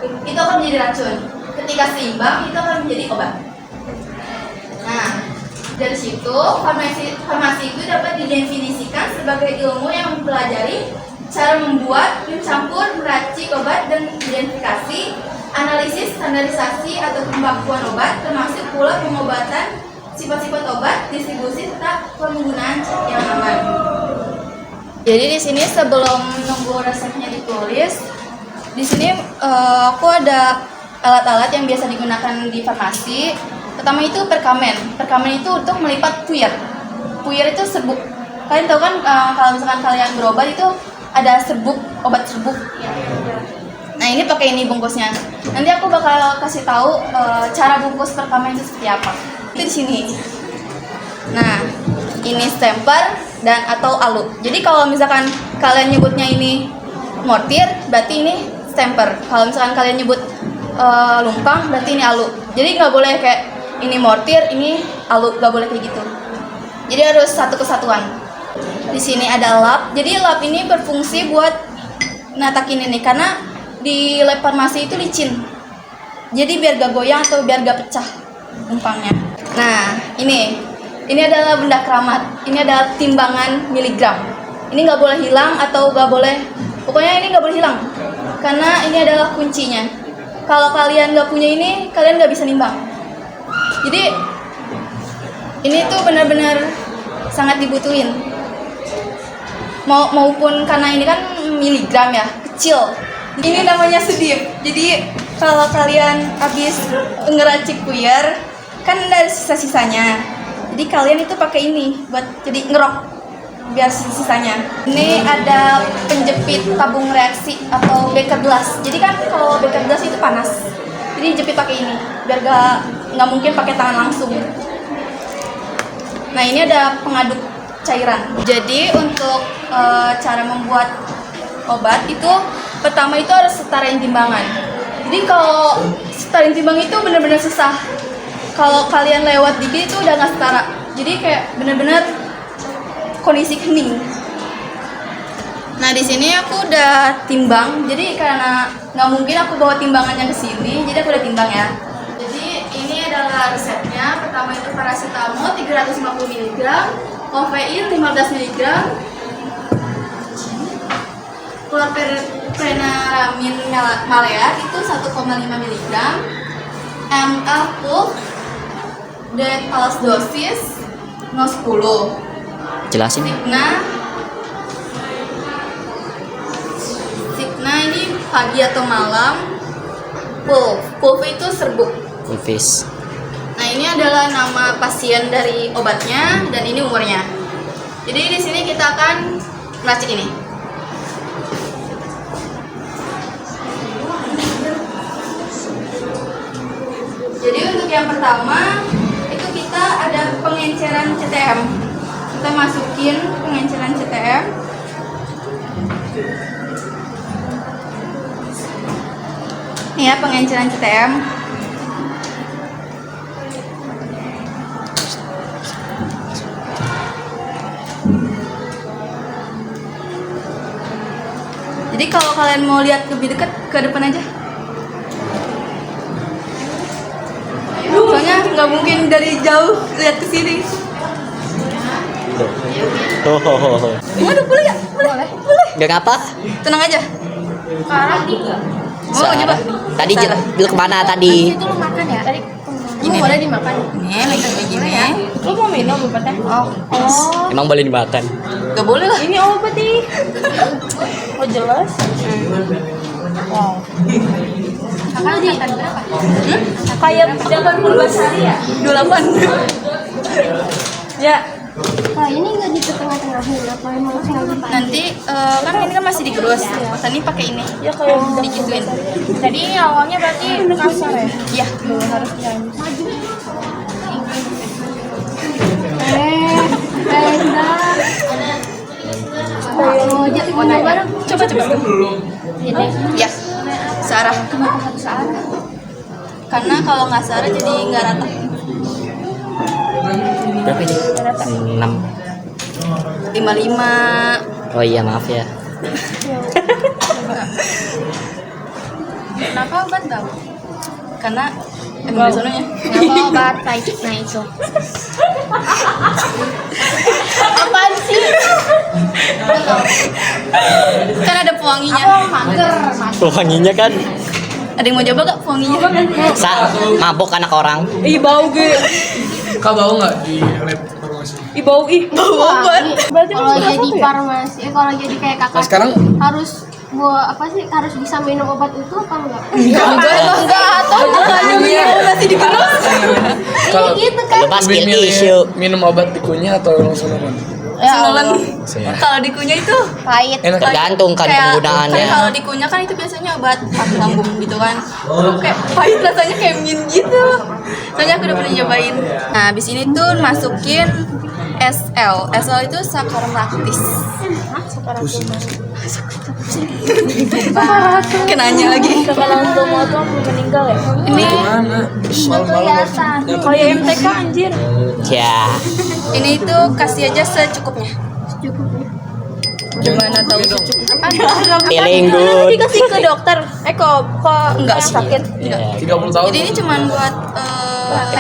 itu akan menjadi racun. Ketika seimbang, itu akan menjadi obat. Nah, dari situ farmasi itu dapat didefinisikan sebagai ilmu yang mempelajari cara membuat, mencampur, meracik obat dan identifikasi, analisis, standarisasi atau pembakuan obat, termasuk pula pengobatan, sifat-sifat obat, distribusi serta penggunaan yang aman. Jadi di sini sebelum nunggu resepnya ditulis, di sini aku ada alat-alat yang biasa digunakan di farmasi. Pertama itu perkamen. Perkamen itu untuk melipat puyer. Puyer itu serbuk. Kalian tahu kan kalau misalkan kalian berobat itu ada serbuk, obat serbuk. Nah ini pakai ini bungkusnya. Nanti aku bakal kasih tahu cara bungkus perkamen itu seperti apa. Itu di sini. Nah ini stemper dan atau alu. Jadi kalau misalkan kalian nyebutnya ini mortir, berarti ini stemper. Kalau misalkan kalian nyebut lumpang, berarti ini alu. Jadi nggak boleh kayak ini mortir, ini alu, nggak boleh kayak gitu. Jadi harus satu kesatuan. Di sini ada lap. Jadi lap ini berfungsi buat natakin ini karena di lab farmasi itu licin. Jadi biar gak goyang atau biar gak pecah lumpangnya. Nah ini adalah benda keramat. Ini adalah timbangan miligram. Ini nggak boleh hilang atau nggak boleh, pokoknya ini nggak boleh hilang karena ini adalah kuncinya. Kalau kalian nggak punya ini, kalian nggak bisa nimbang. Jadi ini tuh benar-benar sangat dibutuhin. Maupun karena ini kan miligram ya, kecil. Ini namanya sedip. Jadi kalau kalian habis ngeracik puyer, kan ada sisa-sisanya. Jadi kalian itu pakai ini buat jadi ngerok biar sisanya. Ini ada penjepit tabung reaksi atau beker gelas. Jadi kan kalau beker gelas itu panas. Jadi jepit pakai ini biar nggak mungkin pakai tangan langsung. Nah ini ada pengaduk cairan. Jadi untuk cara membuat obat itu pertama itu harus setarain timbangan. Jadi kalau setarain timbang itu benar-benar susah. Kalau kalian lewat dikit itu udah nggak setara. Jadi kayak benar-benar kondisi hening. Nah di sini aku udah timbang. Jadi karena nggak mungkin aku bawa timbangannya ke sini, jadi aku udah timbang ya. Jadi ini adalah resepnya. Pertama itu paracetamol 350 mg, kofein 15 mg, chlorpheniramine maleat itu 1,5 mg, ml pulp, dose dosis 0,10. Jelasin nih. Signa ini pagi atau malam. Pulp itu serbuk. Pulvis. Nah ini adalah nama pasien dari obatnya dan ini umurnya. Jadi di sini kita akan meracik ini. Jadi untuk yang pertama itu kita ada pengenceran CTM. Kita masukin pengenceran CTM. Ini ya pengenceran CTM. Jadi kalau kalian mau lihat lebih dekat ke depan aja. Soalnya nggak mungkin dari jauh lihat ke sini. Waduh, boleh ya? Boleh. Gak apa? Tenang aja. Sekarang mau coba? Tadi lu kemana tadi? Itu lu makan ya? Tadi Ini boleh dimakan. Nih, kayak gini ya. Lu mau minum obatnya? Oh, Emang boleh dimakan? nggak boleh lah. Ini obat nih. Oh jelas. Wow. Kakak makan berapa? Kayak 18 hari ya? 28. Ya. Nah ini nggak di tengah-tengahnya, apa emang sengaja Pak? Nanti kan ini kan masih digerus. Tadi pakai ini. Ya kayak Digituin. Jadi awalnya berarti kasar ya? Iya. Dulu harus diambil. Maju. Oh, jadi mau bareng. Coba. Ini. Ya. Searah. Kenapa harus searah? Karena kalau nggak searah jadi nggak rata. Berapa ini? 6. 55. Oh iya maaf ya. Kenapa obat bau? Karena emang di sononya. Kenapa obat pahit? Nah itu. Apaan sih? Kan ada pewanginya. Mager. Wanginya kan. Ada yang mau coba gak pewanginya? Mabok anak orang. Ih bau ge. Kau bau nggak di lab farmasi? Ih bau ih. Bau obat. Berarti Kalau masuk jadi apa ya? farmasi, kalau jadi kayak kakak Nah, sekarang harus buat apa sih? Harus bisa minum obat itu apa enggak? Enggak, atau masih digerus. kalau Gitu kan? Lepas lebih skill milih issue. minum obat dikunyah atau langsung makan? Senulan. Kalau dikunyah itu Pahit. Enak. Tergantung kan penggunaannya. kayak kalau dikunyah kan itu biasanya obat asam lambung gitu kan. Kayak pahit rasanya kayak mint gitu. Soalnya aku udah pernah nyobain. Nah, habis ini tuh masukin SL. SL itu sakarum laktis. Kenanya lagi. Sekarang semua tuh meninggal ya. Ini Mana? Kelihatan. Kayak MTK anjir. Ya. ini tuh kasih aja secukupnya. Gimana tahu secukupnya? Feeling good. Dikasih ke dokter. Kok Enggak yang sih. sakit? Enggak. 30 tahun. Jadi ini cuma buat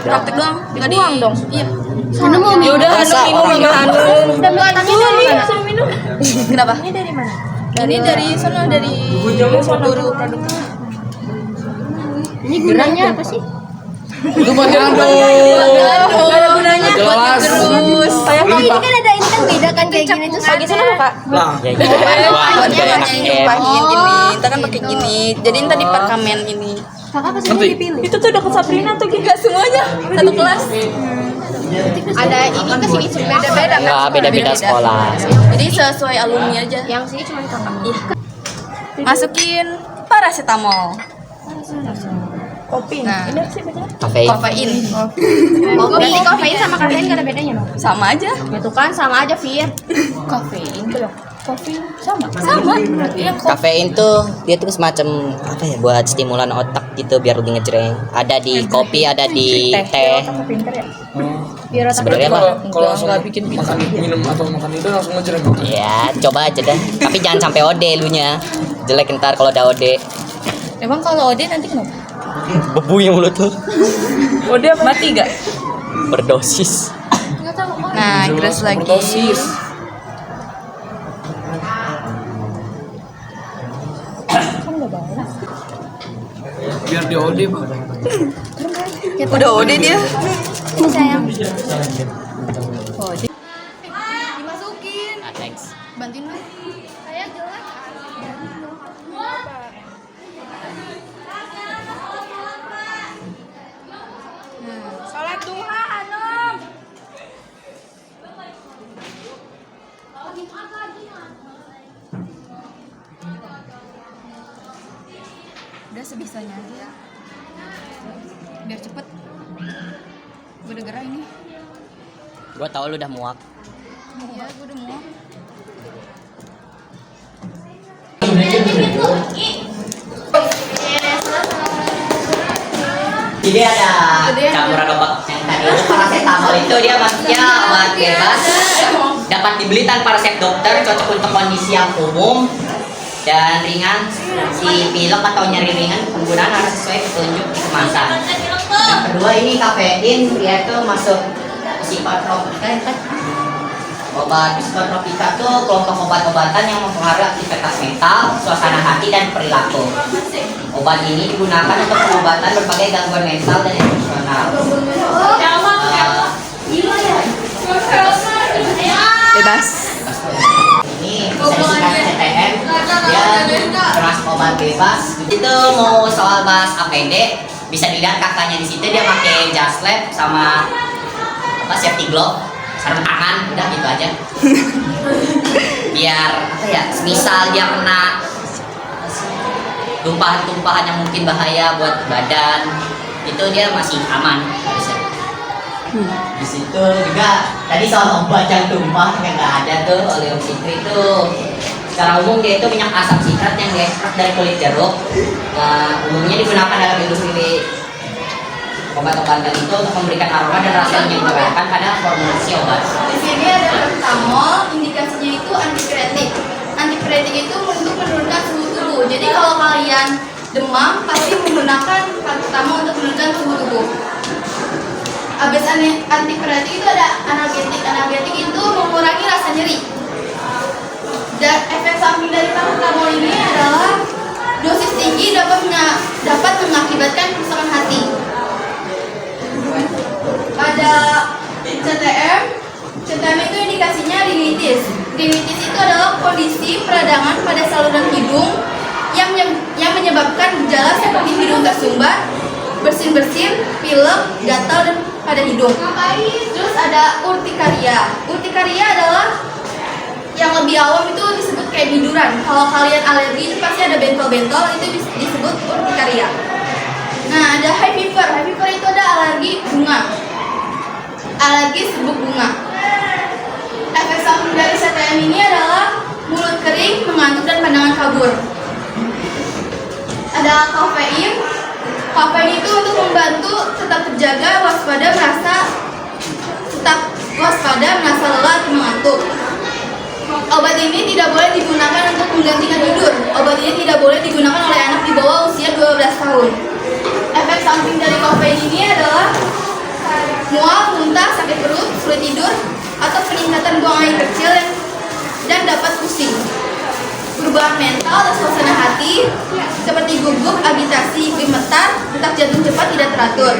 praktek doang. Enggak di Dibuang dong. Iya. Anu mau minum. Udah Masa minum orang- sama Anu. Dan buatannya dari mana? Suruh minum. Kenapa? Ini dari mana? Ini dari sana dari Sodoro produknya. Ini gunanya apa sih? Itu buat nyambung. Gak ada gunanya buat Jelas. terus. Kayak Oh, ini kan ada ini kan beda kan kayak gini tuh. Lagi sana Kak. Nah, Ya gitu. Buat yang Em. pahin gini. Kita kan pakai gini. Jadi ntar di perkamen ini. Kakak pasti Ngerti? dipilih. Itu tuh dekat Sabrina tuh gitu. Enggak semuanya satu kelas. Ada ini kasih gitu Beda-beda kan? Nggak, beda-beda sekolah. Jadi sesuai alumni aja. Yang sini cuma kakak. Masukin paracetamol. Kopi. Nah. Ini apa sih bacanya? Kafein. Kofein. Berarti kafein sama kafein gak ada bedanya dong? Sama aja. Itu kan sama aja, Fir. Kofein. Kopi sama. Sama. Iya, Kafein tuh dia tuh semacam apa ya buat stimulan otak gitu biar lebih ngejreng. Ada di kopi, ada di teh. Pinter ya. Biar otak Sebenarnya kalau mah kalau langsung makan minum atau makan itu langsung ngejreng. ya coba aja dah. Tapi jangan sampai OD lunya. Jelek ntar kalau udah OD. Emang kalau OD nanti kenapa? Bebu yang mulut lu. Oh dia mati gak? Berdosis. Nah, terus lagi. Overdosis. Biar di OD, Pak. Udah OD dia. ini sayang. OD. Dimasukin. Ah, thanks. Bantuin lu. Saya jelek. Salat duha Anom. Udah sebisanya aja. Biar cepet. Gue udah gerah ini. Gua tahu lu udah muak. Iya, gue udah mau. Jadi ada campuran obat yang tadi itu paracetamol itu dia maksudnya obat bebas dapat dibeli tanpa resep dokter, cocok untuk kondisi yang umum dan ringan. Si pilek atau nyeri ringan penggunaan harus sesuai petunjuk kemasan. Yang kedua ini kafein, dia tuh masuk psikotropika kan? Obat psikotropika tuh kelompok obat-obatan yang mempengaruhi aktivitas mental, suasana hati dan perilaku. Obat ini digunakan untuk pengobatan berbagai gangguan mental dan emosional. Bebas. Ini bisa disingkat CTM. Dia termasuk obat bebas. Itu mau soal bahas APD, bisa dilihat kakaknya di situ dia pakai jas lab sama apa safety glove, sarung tangan, udah gitu aja. Biar apa ya, misal dia kena tumpahan-tumpahan yang mungkin bahaya buat badan, itu dia masih aman harusnya. Di situ juga tadi soal obat yang tumpah yang nggak ada tuh oleoxycrit itu secara umum dia itu minyak asam sitrat yang diekstrak dari kulit jeruk. Umumnya digunakan dalam industri obat-obatan itu untuk memberikan aroma dan rasa yang menyenangkan pada formulasi obat. Di sini ada paracetamol, indikasinya itu antipiretik. Antipiretik itu untuk menurunkan suhu tubuh. Jadi kalau kalian demam, pasti menggunakan paracetamol untuk menurunkan suhu tubuh. Habis antipiretik itu ada analgetik. Analgetik itu mengurangi rasa nyeri. Dan efek samping dari paracetamol ini adalah dosis tinggi dapat mengakibatkan kerusakan hati. Ada CTM itu indikasinya rinitis. Rinitis itu adalah kondisi peradangan pada saluran hidung yang menyebabkan gejala seperti hidung tersumbat, bersin-bersin, pilek, gatal dan pada hidung. Terus ada urtikaria. Urtikaria adalah yang lebih awam itu disebut kayak biduran. Kalau kalian alergi itu pasti ada bentol-bentol, itu disebut urtikaria. Nah, ada high fever. High fever itu ada alergi bunga. Alergi serbuk bunga. Efek samping dari CTM ini adalah mulut kering, mengantuk dan pandangan kabur. Ada kafein. Kafein itu untuk membantu tetap terjaga merasa lelah atau mengantuk. Obat ini tidak boleh digunakan untuk menggantikan tidur. Obat ini tidak boleh digunakan oleh anak di bawah usia 12 tahun. Efek samping dari kafein ini adalah mual, muntah, sakit perut, sulit tidur, atau peningkatan buang air kecil dan dapat pusing. Perubahan mental atau suasana hati seperti gugup, agitasi, gemetar, detak jantung cepat tidak teratur.